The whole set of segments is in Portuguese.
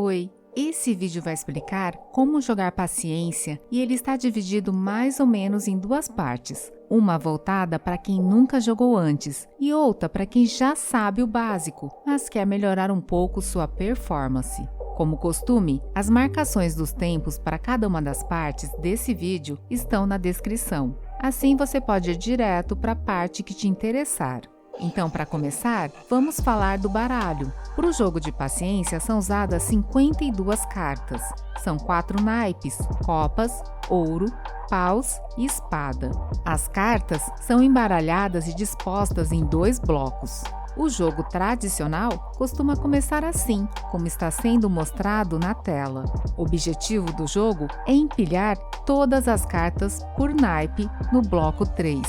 Oi! Esse vídeo vai explicar como jogar paciência e ele está dividido mais ou menos em duas partes. Uma voltada para quem nunca jogou antes e outra para quem já sabe o básico, mas quer melhorar um pouco sua performance. Como costume, as marcações dos tempos para cada uma das partes desse vídeo estão na descrição. Assim você pode ir direto para a parte que te interessar. Então, para começar, vamos falar do baralho. Para o jogo de paciência são usadas 52 cartas. São 4 naipes: copas, ouro, paus e espada. As cartas são embaralhadas e dispostas em 2 blocos. O jogo tradicional costuma começar assim, como está sendo mostrado na tela. O objetivo do jogo é empilhar todas as cartas por naipe no bloco 3.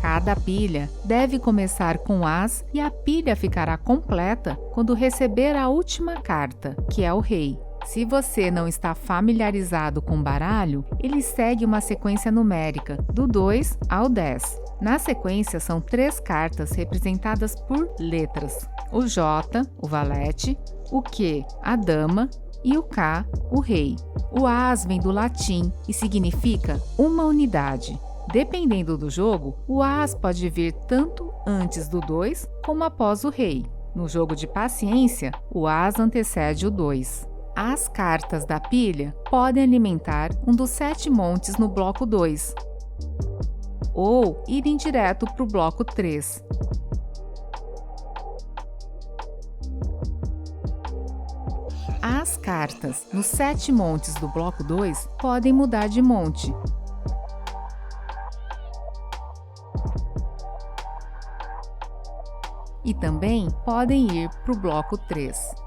Cada pilha deve começar com as e a pilha ficará completa quando receber a última carta, que é o rei. Se você não está familiarizado com o baralho, ele segue uma sequência numérica, do 2 ao 10. Na sequência, são 3 cartas representadas por letras: o J, o valete, o Q, a dama, e o K, o rei. O as vem do latim e significa uma unidade. Dependendo do jogo, o as pode vir tanto antes do 2 como após o rei. No jogo de paciência, o as antecede o 2. As cartas da pilha podem alimentar um dos 7 montes no bloco 2, ou irem direto para o bloco 3. As cartas nos 7 montes do bloco 2 podem mudar de monte. E também podem ir para o bloco 3.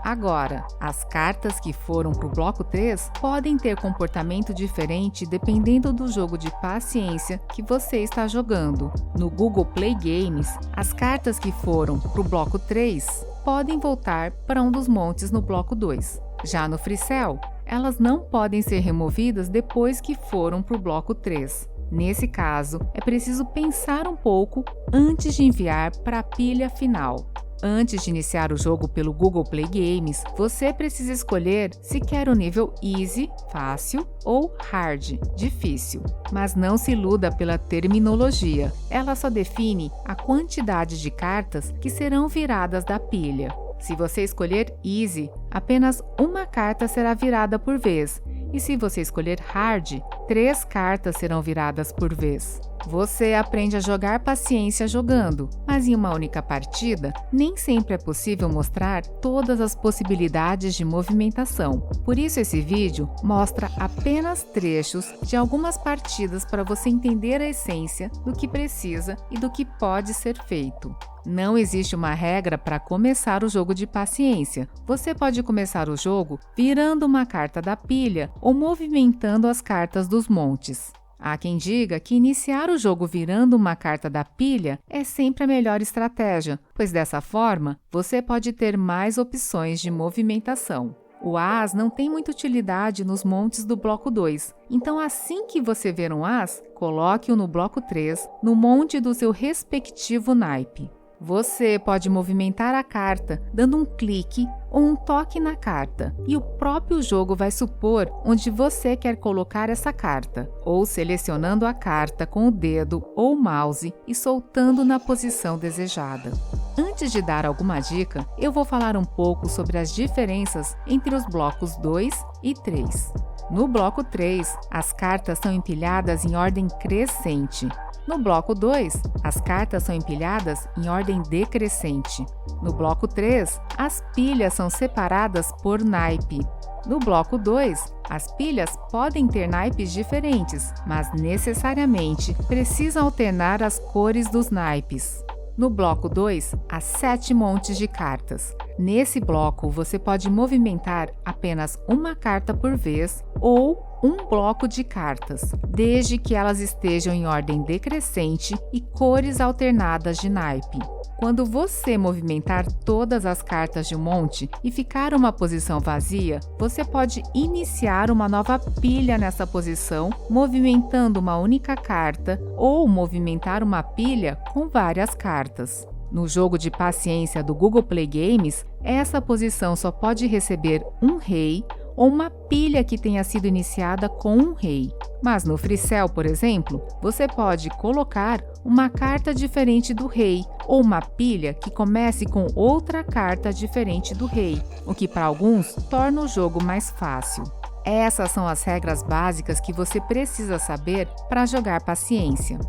Agora, as cartas que foram para o bloco 3 podem ter comportamento diferente dependendo do jogo de paciência que você está jogando. No Google Play Games, as cartas que foram para o bloco 3 podem voltar para um dos montes no bloco 2. Já no FreeCell, elas não podem ser removidas depois que foram para o bloco 3. Nesse caso, é preciso pensar um pouco antes de enviar para a pilha final. Antes de iniciar o jogo pelo Google Play Games, você precisa escolher se quer o nível Easy, fácil, ou Hard, difícil. Mas não se iluda pela terminologia, ela só define a quantidade de cartas que serão viradas da pilha. Se você escolher Easy, apenas uma carta será virada por vez, e se você escolher Hard, 3 cartas serão viradas por vez. Você aprende a jogar paciência jogando, mas em uma única partida, nem sempre é possível mostrar todas as possibilidades de movimentação. Por isso esse vídeo mostra apenas trechos de algumas partidas para você entender a essência do que precisa e do que pode ser feito. Não existe uma regra para começar o jogo de paciência. Você pode começar o jogo virando uma carta da pilha ou movimentando as cartas dos montes. Há quem diga que iniciar o jogo virando uma carta da pilha é sempre a melhor estratégia, pois dessa forma você pode ter mais opções de movimentação. O as não tem muita utilidade nos montes do bloco 2, então assim que você ver um as, coloque-o no bloco 3, no monte do seu respectivo naipe. Você pode movimentar a carta dando um clique ou um toque na carta, e o próprio jogo vai supor onde você quer colocar essa carta, ou selecionando a carta com o dedo ou mouse e soltando na posição desejada. Antes de dar alguma dica, eu vou falar um pouco sobre as diferenças entre os blocos 2 e 3. No bloco 3, as cartas são empilhadas em ordem crescente. No bloco 2, as cartas são empilhadas em ordem decrescente. No bloco 3, as pilhas são separadas por naipe. No bloco 2, as pilhas podem ter naipes diferentes, mas necessariamente precisam alternar as cores dos naipes. No bloco 2, há 7 montes de cartas. Nesse bloco, você pode movimentar apenas uma carta por vez ou um bloco de cartas, desde que elas estejam em ordem decrescente e cores alternadas de naipe. Quando você movimentar todas as cartas de um monte e ficar uma posição vazia, você pode iniciar uma nova pilha nessa posição, movimentando uma única carta ou movimentar uma pilha com várias cartas. No jogo de paciência do Google Play Games, essa posição só pode receber um rei ou uma pilha que tenha sido iniciada com um rei. Mas no Freecell, por exemplo, você pode colocar uma carta diferente do rei ou uma pilha que comece com outra carta diferente do rei, o que para alguns torna o jogo mais fácil. Essas são as regras básicas que você precisa saber para jogar paciência.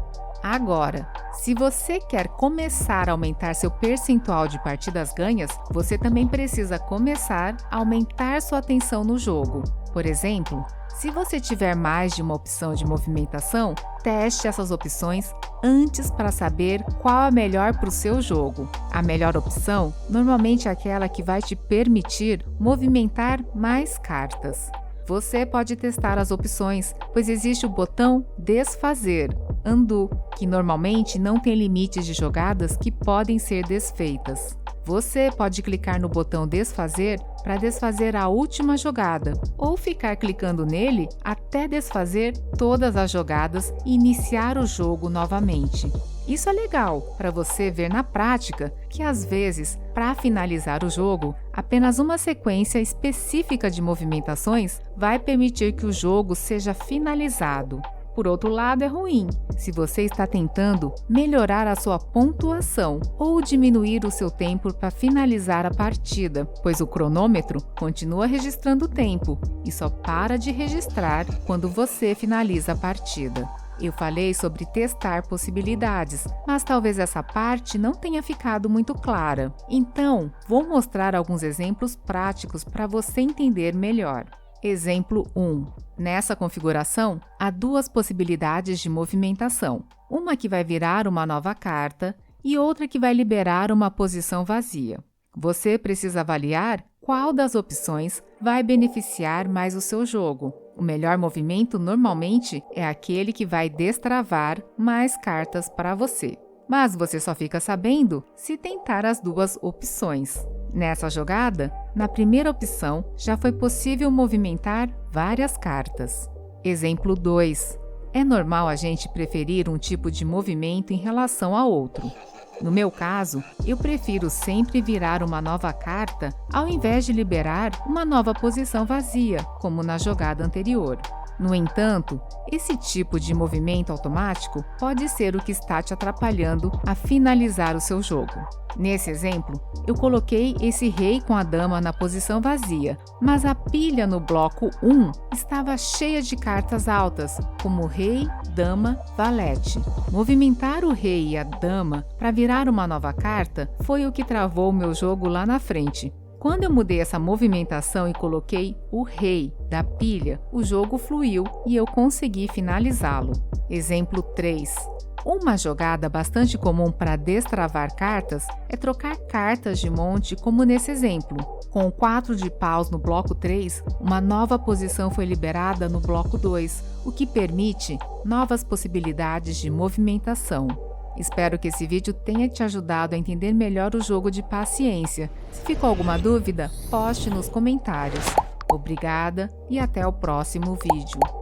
Agora, se você quer começar a aumentar seu percentual de partidas ganhas, você também precisa começar a aumentar sua atenção no jogo. Por exemplo, se você tiver mais de uma opção de movimentação, teste essas opções antes para saber qual a melhor para o seu jogo. A melhor opção normalmente é aquela que vai te permitir movimentar mais cartas. Você pode testar as opções, pois existe o botão Desfazer, Undo, que normalmente não tem limites de jogadas que podem ser desfeitas. Você pode clicar no botão Desfazer para desfazer a última jogada, ou ficar clicando nele até desfazer todas as jogadas e iniciar o jogo novamente. Isso é legal para você ver na prática que, às vezes, para finalizar o jogo, apenas uma sequência específica de movimentações vai permitir que o jogo seja finalizado. Por outro lado, é ruim se você está tentando melhorar a sua pontuação ou diminuir o seu tempo para finalizar a partida, pois o cronômetro continua registrando o tempo e só para de registrar quando você finaliza a partida. Eu falei sobre testar possibilidades, mas talvez essa parte não tenha ficado muito clara. Então, vou mostrar alguns exemplos práticos para você entender melhor. Exemplo 1. Nessa configuração, há duas possibilidades de movimentação. Uma que vai virar uma nova carta e outra que vai liberar uma posição vazia. Você precisa avaliar qual das opções vai beneficiar mais o seu jogo. O melhor movimento normalmente é aquele que vai destravar mais cartas para você. Mas você só fica sabendo se tentar as duas opções. Nessa jogada, na primeira opção, já foi possível movimentar várias cartas. Exemplo 2. É normal a gente preferir um tipo de movimento em relação a outro. No meu caso, eu prefiro sempre virar uma nova carta ao invés de liberar uma nova posição vazia, como na jogada anterior. No entanto, esse tipo de movimento automático pode ser o que está te atrapalhando a finalizar o seu jogo. Nesse exemplo, eu coloquei esse rei com a dama na posição vazia, mas a pilha no bloco 1 estava cheia de cartas altas, como rei, dama, valete. Movimentar o rei e a dama para virar uma nova carta foi o que travou o meu jogo lá na frente. Quando eu mudei essa movimentação e coloquei o rei da pilha, o jogo fluiu e eu consegui finalizá-lo. Exemplo 3. Uma jogada bastante comum para destravar cartas é trocar cartas de monte, como nesse exemplo. Com o 4 de paus no bloco 3, uma nova posição foi liberada no bloco 2, o que permite novas possibilidades de movimentação. Espero que esse vídeo tenha te ajudado a entender melhor o jogo de paciência. Se ficou alguma dúvida, poste nos comentários. Obrigada e até o próximo vídeo.